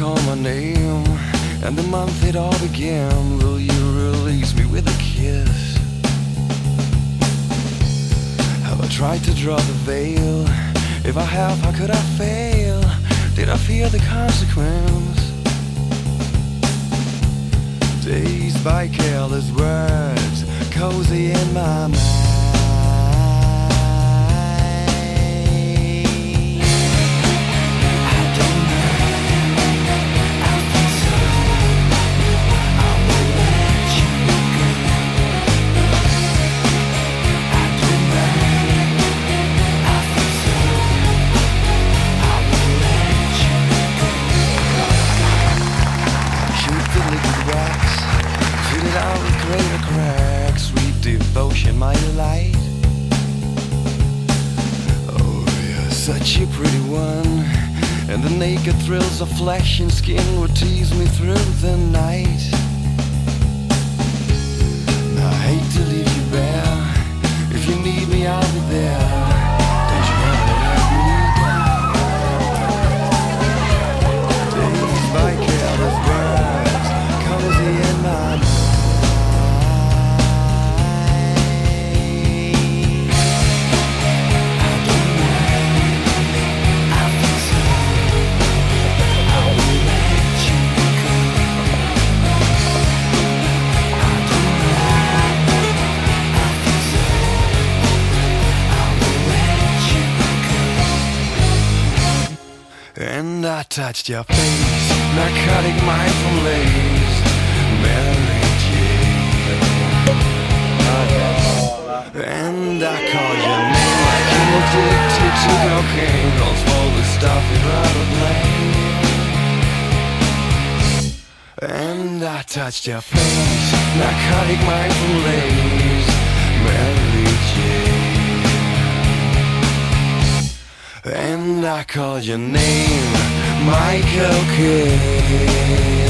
call my name, and the month it all began. Will you release me with a kiss? Have I tried to draw the veil? If I have, how could I fail? Did I fear the consequence? Dazed by careless words, cozy in my mind. Greater cracks, sweet devotion, my delight. Oh, you're such a pretty one, and the naked thrills of flesh and skin would tease me through the night. Now, I hate to leave you bare. If you need me, I'll be there. Don't you ever let me down. Dazed by careless words, cozy in my mind. And I touched your face, narcotic mind from lace, Mary Jane. And I called your name like I'm addicted to cocaine. Don't swallow the stuff you'd rather blame. And I touched your face, narcotic mind from lace, Mary Jane. And I called your name, my cocaine.